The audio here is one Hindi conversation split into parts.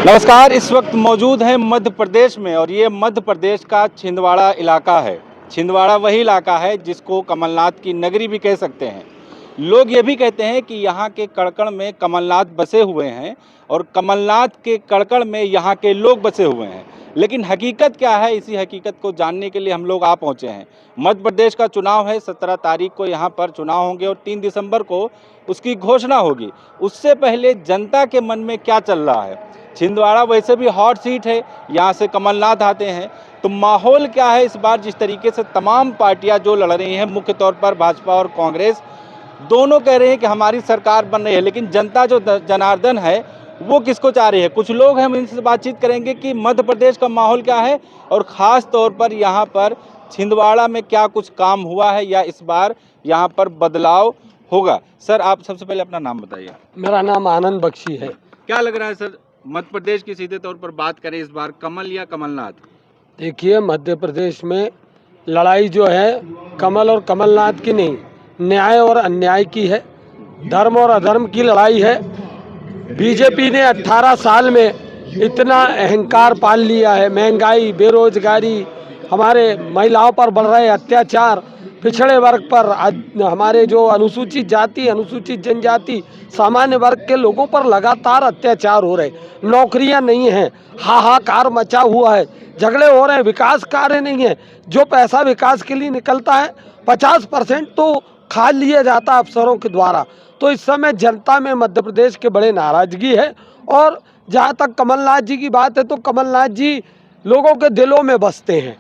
नमस्कार। इस वक्त मौजूद हैं मध्य प्रदेश में और ये मध्य प्रदेश का छिंदवाड़ा इलाका है। छिंदवाड़ा वही इलाका है जिसको कमलनाथ की नगरी भी कह सकते हैं। लोग ये भी कहते हैं कि यहाँ के कड़कड़ में कमलनाथ बसे हुए हैं और कमलनाथ के कड़कड़ में यहाँ के लोग बसे हुए हैं। लेकिन हकीकत क्या है, इसी हकीकत को जानने के लिए हम लोग आ पहुँचे हैं। मध्य प्रदेश का चुनाव है, 17 तारीख को यहाँ पर चुनाव होंगे और 3 दिसंबर को उसकी घोषणा होगी। उससे पहले जनता के मन में क्या चल रहा है। छिंदवाड़ा वैसे भी हॉट सीट है, यहाँ से कमलनाथ आते हैं, तो माहौल क्या है इस बार। जिस तरीके से तमाम पार्टियां जो लड़ रही हैं, मुख्य तौर पर भाजपा और कांग्रेस दोनों कह रहे हैं कि हमारी सरकार बन रही है, लेकिन जनता जो जनार्दन है वो किसको चाह रही है। कुछ लोग हैं, हम इनसे बातचीत करेंगे कि मध्य प्रदेश का माहौल क्या है और ख़ास तौर पर यहाँ पर छिंदवाड़ा में क्या कुछ काम हुआ है या इस बार यहाँ पर बदलाव होगा। सर, आप सबसे पहले अपना नाम बताइए। मेरा नाम आनंद बख्शी है। क्या लग रहा है सर, मध्य प्रदेश की सीधे तौर पर बात करें इस बार कमल या कमलनाथ? देखिए, मध्य प्रदेश में लड़ाई जो है कमल और कमलनाथ की नहीं, न्याय और अन्याय की है, धर्म और अधर्म की लड़ाई है। बीजेपी ने 18 साल में इतना अहंकार पाल लिया है, महंगाई, बेरोजगारी, हमारे महिलाओं पर बढ़ रहे अत्याचार, पिछड़े वर्ग पर, हमारे जो अनुसूचित जाति, अनुसूचित जनजाति, सामान्य वर्ग के लोगों पर लगातार अत्याचार हो रहे, नौकरियां नहीं हैं, हाहाकार मचा हुआ है, झगड़े हो रहे हैं, विकास कार्य नहीं है। जो पैसा विकास के लिए निकलता है 50% तो खा लिया जाता है अफसरों के द्वारा। तो इस समय जनता में मध्य प्रदेश के बड़े नाराजगी है। और जहाँ तक कमलनाथ जी की बात है तो कमलनाथ जी लोगों के दिलों में बसते हैं,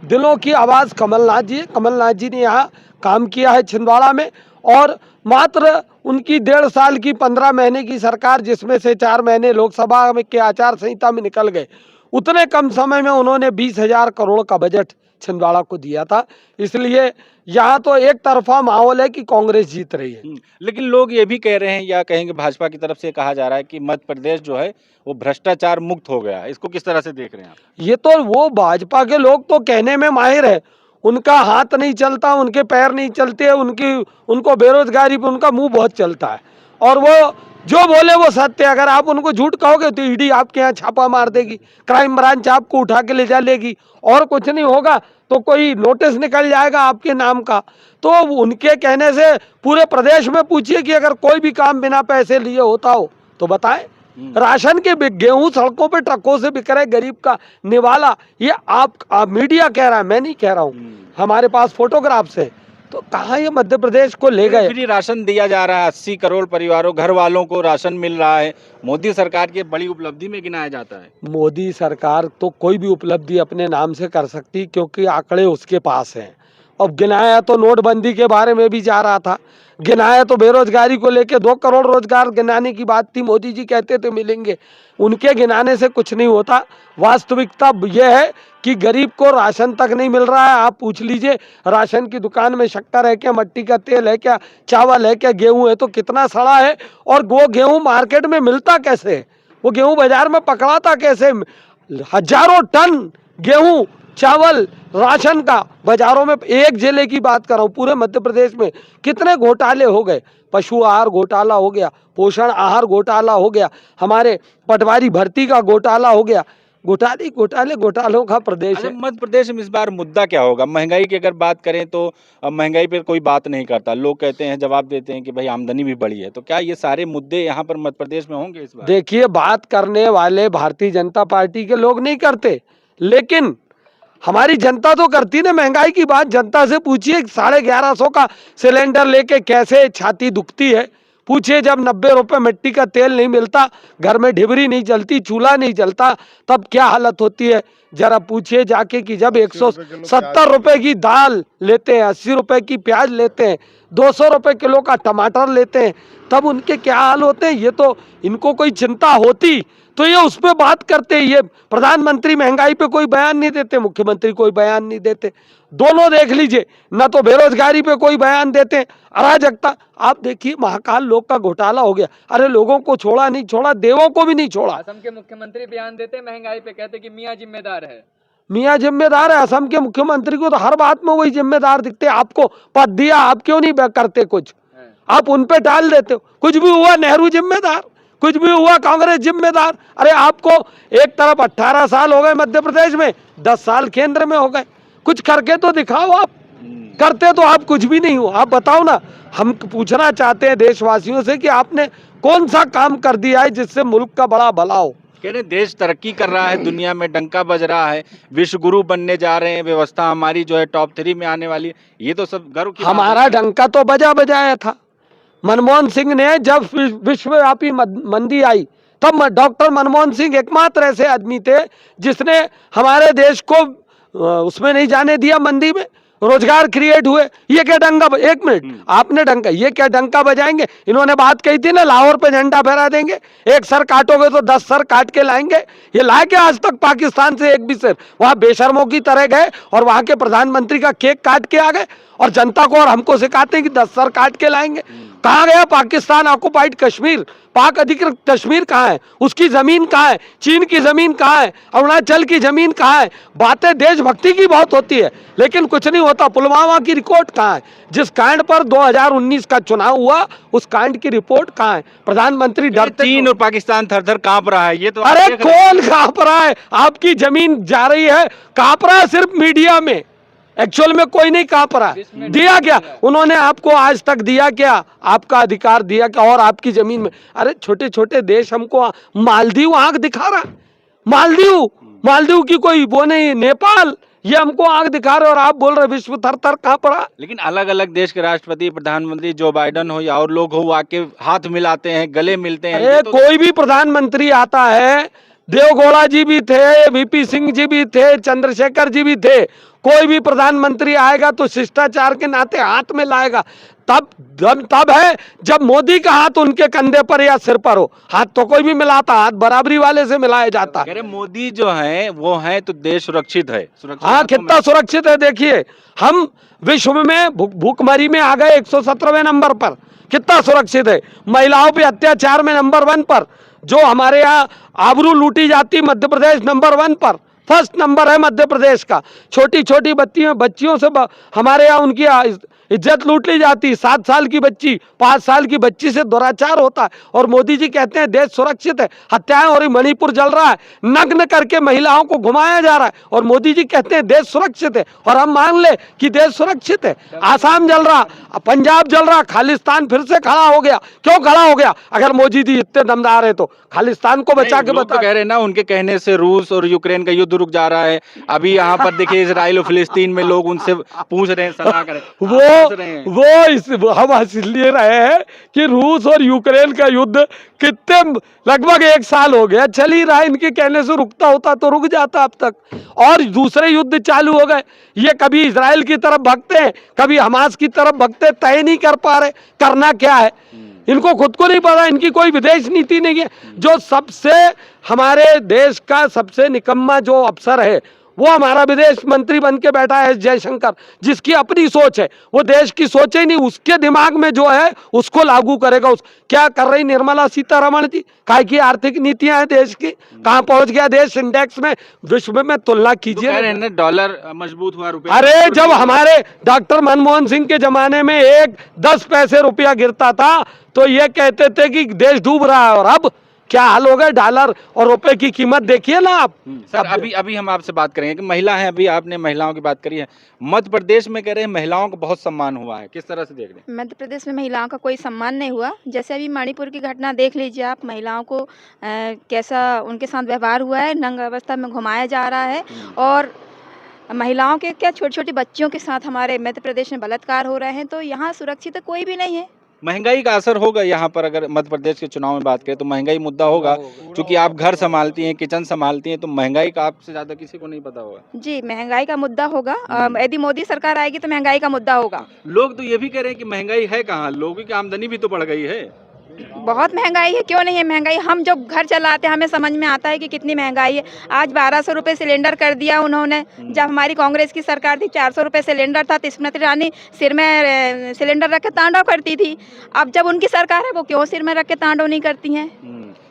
दिलों की आवाज़ कमलनाथ जी है। कमलनाथ जी ने यहाँ काम किया है छिंदवाड़ा में, और मात्र उनकी 1.5 साल की 15 महीने की सरकार, जिसमें से 4 महीने लोकसभा में के आचार संहिता में निकल गए, उतने कम समय में उन्होंने 20,000 करोड़ का बजट छिंदवाड़ा को दिया था। इसलिए यहाँ तो एक तरफा माहौल है कि कांग्रेस जीत रही है। लेकिन लोग ये भी कह रहे हैं या कहेंगे, भाजपा की तरफ से कहा जा रहा है कि मध्य प्रदेश जो है वो भ्रष्टाचार मुक्त हो गया है। इसको किस तरह से देख रहे हैं आप? ये तो वो भाजपा के लोग तो कहने में माहिर है, उनका हाथ नहीं चलता, उनके पैर नहीं चलते, उनको बेरोजगारी पे उनका मुंह बहुत चलता है, और वो जो बोले वो सत्य है। अगर आप उनको झूठ कहोगे तो ईडी आपके यहाँ छापा मार देगी, क्राइम ब्रांच आपको उठा के ले जा लेगी, और कुछ नहीं होगा तो कोई नोटिस निकल जाएगा आपके नाम का। तो उनके कहने से पूरे प्रदेश में पूछिए कि अगर कोई भी काम बिना पैसे लिए होता हो तो बताएं। राशन के गेहूं सड़कों पे ट्रकों से बिक रहे, गरीब का निवाला, ये आप मीडिया कह रहा है, मैं नहीं कह रहा हूँ, हमारे पास फोटोग्राफ्स है। तो कहाँ ये मध्य प्रदेश को ले गए। फ्री राशन दिया जा रहा है, 80 करोड़ परिवारों, घर वालों को राशन मिल रहा है। मोदी सरकार की बड़ी उपलब्धि में गिनाया जाता है। मोदी सरकार तो कोई भी उपलब्धि अपने नाम से कर सकती, क्योंकि आंकड़े उसके पास हैं। अब गिनाया तो नोटबंदी के बारे में भी जा रहा था, गिनाया तो बेरोजगारी को लेके 2 करोड़ रोजगार गिनाने की बात थी, मोदी जी कहते थे मिलेंगे, उनके गिनाने से कुछ नहीं होता। वास्तविकता यह है कि गरीब को राशन तक नहीं मिल रहा है। आप पूछ लीजिए, राशन की दुकान में शक्कर है क्या, मट्टी का तेल है क्या, चावल है क्या, गेहूं है तो कितना सड़ा है, और वो गेहूं मार्केट में मिलता कैसे है, वो गेहूं बाजार में पकड़ाता कैसे। हजारों टन गेहूं, चावल, राशन का बाजारों में, एक जिले की बात कर रहा हूँ, पूरे मध्य प्रदेश में कितने घोटाले हो गए। पशु आहार घोटाला हो गया, पोषण आहार घोटाला हो गया, हमारे पटवारी भर्ती का घोटाला हो गया। घोटालों का प्रदेश है मध्य प्रदेश में। इस बार मुद्दा क्या होगा? महंगाई की अगर बात करें तो महंगाई पर कोई बात नहीं करता, लोग कहते हैं, जवाब देते हैं कि भाई आमदनी भी बढ़ी है। तो क्या ये सारे मुद्दे यहाँ पर मध्य प्रदेश में होंगे इस बार? देखिए, बात करने वाले भारतीय जनता पार्टी के लोग नहीं करते, लेकिन हमारी जनता तो करती ना महंगाई की बात। जनता से पूछिए 1150 का सिलेंडर लेके कैसे छाती दुखती है। पूछिए, जब 90 रुपए मिट्टी का तेल नहीं मिलता, घर में ढिबरी नहीं चलती, चूल्हा नहीं चलता, तब क्या हालत होती है। जरा पूछिए जाके कि जब 170 रुपए की दाल लेते हैं, 80 रुपए की प्याज लेते हैं, 200 रुपए किलो का टमाटर लेते हैं, तब उनके क्या हाल होते हैं। ये तो इनको कोई चिंता होती तो ये उस पर बात करते। ये प्रधानमंत्री महंगाई पे कोई बयान नहीं देते, मुख्यमंत्री कोई बयान नहीं देते, दोनों देख लीजिए, ना तो बेरोजगारी पे कोई बयान देते, अराजकता। आप देखिए, महाकाल लोक का घोटाला हो गया, अरे लोगों को छोड़ा नहीं छोड़ा, देवों को भी नहीं छोड़ा। असम के मुख्यमंत्री बयान देते महंगाई पे, कहते कि मियां जिम्मेदार है। मियां जिम्मेदार है। असम के मुख्यमंत्री को तो हर बात में वही जिम्मेदार दिखते। आपको पद दिया, आप क्यों नहीं करते कुछ, आप उन पे डाल देते हो। कुछ भी हुआ नेहरू जिम्मेदार, कुछ भी हुआ कांग्रेस जिम्मेदार। अरे आपको एक तरफ 18 साल हो गए मध्य प्रदेश में, 10 साल केंद्र में हो गए, कुछ करके तो दिखाओ आप। करते तो आप कुछ भी नहीं हो। आप बताओ ना, हम पूछना चाहते हैं देशवासियों से कि आपने कौन सा काम कर दिया है जिससे मुल्क का बड़ा भला हो। कह रहे देश तरक्की कर रहा है, दुनिया में डंका बज रहा है, विश्व गुरु बनने जा रहे हैं, व्यवस्था हमारी जो है टॉप 3 में आने वाली है, ये तो सब गर्व की बात है। हमारा डंका तो बजाया था। मनमोहन सिंह ने जब विश्वव्यापी मंदी आई तब डॉक्टर मनमोहन सिंह एकमात्र ऐसे आदमी थे जिसने हमारे देश को उसमें नहीं जाने दिया, मंदी में। रोजगार क्रिएट हुए। ये क्या डंका, एक मिनट, आपने डंका, ये क्या डंका बजाएंगे? इन्होंने बात कही थी ना, लाहौर पे झंडा फहरा देंगे, एक सर काटोगे तो 10 सर काट के लाएंगे। ये लाए क्या आज तक पाकिस्तान से एक भी सर? वहां बेशर्मों की तरह गए और वहां के प्रधानमंत्री का केक काट के आ गए और जनता को और हमको सिखाते हैं कि 10 सर काट के लाएंगे। कहाँ गया पाकिस्तान ऑक्युपाइड कश्मीर? पाक अधिकृत कश्मीर कहाँ है? उसकी जमीन कहाँ है? चीन की जमीन कहाँ है? अरुणाचल की जमीन कहाँ है? बातें देशभक्ति की बहुत होती है लेकिन कुछ नहीं होता। पुलवामा की रिपोर्ट कहाँ है? जिस कांड पर 2019 का चुनाव हुआ उस कांड की रिपोर्ट कहाँ है? प्रधानमंत्री डरते, चीन और पाकिस्तान थर-थर कांप रहा है, ये तो आप अरे देख रहे हैं। कौन कांप रहा है? आपकी जमीन जा रही है, कांप रहा है सिर्फ मीडिया में, एक्चुअल में कोई नहीं कांप रहा है। दिया क्या उन्होंने आपको? आज तक दिया क्या? आपका अधिकार दिया क्या? और आपकी जमीन में, अरे छोटे छोटे देश हमको, मालदीव आंख दिखा रहा है, मालदीव की कोई वो नहीं, नेपाल, ये हमको आंख दिखा रहे और आप बोल रहे विश्व थर थर कांप रहा। लेकिन अलग अलग देश के राष्ट्रपति, प्रधानमंत्री, जो बाइडन हो या और लोग हो, आके हाथ मिलाते हैं, गले मिलते हैं। अरे कोई भी प्रधानमंत्री आता है, देवगौड़ा जी भी थे, वीपी सिंह जी भी थे, चंद्रशेखर जी भी थे, कोई भी प्रधानमंत्री आएगा तो शिष्टाचार के नाते हाथ में लाएगा। तब है जब मोदी का हाथ उनके कंधे पर या सिर पर हो। हाथ तो कोई भी मिलाता, हाथ बराबरी वाले से मिलाया जाता है। अरे मोदी जो है वो है तो देश सुरक्षित है। हाँ, कितना सुरक्षित है देखिए। हम विश्व में भूखमरी में आ गए 117वें नंबर पर, कितना सुरक्षित है। महिलाओं पे अत्याचार में नंबर 1 पर, जो हमारे यहाँ आबरू लूटी जाती मध्य प्रदेश नंबर 1 पर, फर्स्ट नंबर है मध्य प्रदेश का। छोटी छोटी बच्चियों से हमारे यहाँ उनकी इज्जत लूट ली जाती। 7 साल की बच्ची, 5 साल की बच्ची से दुराचार होता है और मोदी जी कहते हैं देश सुरक्षित है। हत्याएं हो रही, मणिपुर जल रहा है, नग्न करके महिलाओं को घुमाया जा रहा है और मोदी जी कहते हैं देश सुरक्षित है। और हम मान ले कि देश सुरक्षित है। आसाम जल रहा, पंजाब जल रहा, खालिस्तान फिर से खड़ा हो गया। क्यों खड़ा हो गया? अगर मोदी जी इतने दमदार है तो खालिस्तान को बचा के बता। कह रहे ना, उनके कहने से रूस और यूक्रेन का युद्ध रुक जा रहा है। अभी यहाँ पर देखिए इजराइल और फिलिस्तीन में लोग उनसे पूछ रहे हैं, सलाह करें। हम इसलिए रहे हैं कि रूस और यूक्रेन का युद्ध कितने, लगभग 1 साल हो गया चल ही रहा है। इनके कहने से रुकता होता तो रुक जाता अब तक, और दूसरे युद्ध चालू हो गए। ये कभी इजराइल की तरफ भगते हैं, कभी हमास की तरफ भगते, तय नहीं कर पा रहे करना क्या है। इनको खुद को नहीं पता, इनकी कोई विदेश नीति नहीं है। जो सबसे हमारे देश का सबसे निकम्मा जो अफसर है वो हमारा विदेश मंत्री बन के बैठा है जयशंकर, जिसकी अपनी सोच है, वो देश की सोच ही नहीं, उसके दिमाग में जो है उसको लागू करेगा। क्या कर रही निर्मला सीतारमण जी? काय की आर्थिक नीतियां हैं देश की? कहां पहुंच गया देश इंडेक्स में, विश्व में तुलना कीजिए। डॉलर मजबूत हुआ, रुपया। अरे जब हमारे डॉक्टर मनमोहन सिंह के जमाने में 10 पैसे रुपया गिरता था तो ये कहते थे कि देश डूब रहा है, और अब क्या हाल हो गए? डॉलर और रुपए की कीमत देखिए ना आप। सर अभी हम आपसे बात करेंगे कि महिला है, अभी आपने महिलाओं की बात करी है। मध्य प्रदेश में कह रहे हैं महिलाओं को बहुत सम्मान हुआ है, किस तरह से देख रहे हैं? मध्य प्रदेश में महिलाओं का कोई सम्मान नहीं हुआ। जैसे अभी मणिपुर की घटना देख लीजिए आप, महिलाओं को कैसा उनके साथ व्यवहार हुआ है, नंग अवस्था में घुमाया जा रहा है। और महिलाओं के क्या, छोटी छोटी बच्चियों के साथ हमारे मध्य प्रदेश में बलात्कार हो रहे हैं। तो यहाँ सुरक्षित कोई भी नहीं है। महंगाई का असर होगा यहाँ पर, अगर मध्य प्रदेश के चुनाव में बात करें तो महंगाई मुद्दा होगा, क्योंकि आप घर संभालती हैं, किचन संभालती हैं, तो महंगाई का आपसे ज्यादा किसी को नहीं पता होगा। जी, महंगाई का मुद्दा होगा। यदि मोदी सरकार आएगी तो महंगाई का मुद्दा होगा। लोग तो ये भी कह रहे हैं कि महंगाई है कहाँ, लोगों की आमदनी भी तो बढ़ गई है। बहुत महंगाई है, क्यों नहीं है महंगाई? हम जब घर चलाते हैं हमें समझ में आता है कि कितनी महंगाई है। आज 1200 रुपये सिलेंडर कर दिया उन्होंने। जब हमारी कांग्रेस की सरकार थी 400 रुपये सिलेंडर था, तो स्मृति ईरानी सिर में सिलेंडर रख के तांडव करती थी। अब जब उनकी सरकार है वो क्यों सिर में रख के तांडव नहीं करती हैं?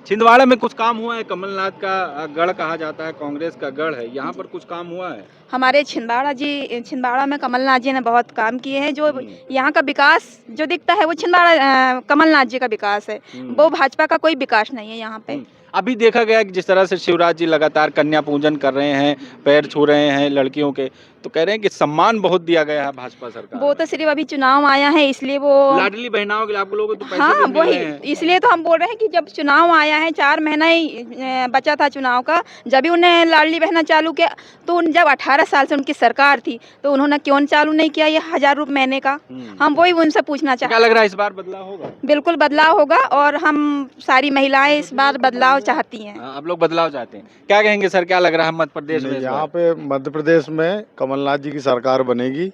छिंदवाड़ा में कुछ काम हुआ है? कमलनाथ का गढ़ कहा जाता है, कांग्रेस का गढ़ है, यहाँ पर कुछ काम हुआ है? हमारे छिंदवाड़ा में कमलनाथ जी ने बहुत काम किए हैं। जो यहाँ का विकास जो दिखता है वो छिंदवाड़ा कमलनाथ जी का विकास है। वो भाजपा का कोई विकास नहीं है यहाँ पे। अभी देखा गया कि जिस तरह से शिवराज जी लगातार कन्या पूजन कर रहे हैं, पैर छू रहे हैं लड़कियों के, तो कह रहे हैं कि सम्मान बहुत दिया गया है भाजपा सरकार। वो तो सिर्फ अभी चुनाव आया है इसलिए वो लाडली बहनाओं के लिए आप लोगों को तो पैसे हाँ भी मिल वही रहे हैं। इसलिए तो हम बोल रहे हैं कि जब चुनाव आया है 4 महीना ही बचा था चुनाव का, जब भी उन्हें लाडली बहना चालू किया तो जब 18 साल से उनकी सरकार थी तो उन्होंने क्यों चालू नहीं किया ये 1000 रुपये महीने का। हम वही उनसे पूछना क्या चाहते लग रहा है इस बार बदलाव होगा? बिल्कुल बदलाव होगा और हम सारी महिलाएं इस बार बदलाव चाहती हैं। आप लोग बदलाव चाहते हैं, क्या कहेंगे सर, क्या लग रहा है मध्य प्रदेश में इस यहाँ बार? पे मध्य प्रदेश में कमलनाथ जी की सरकार बनेगी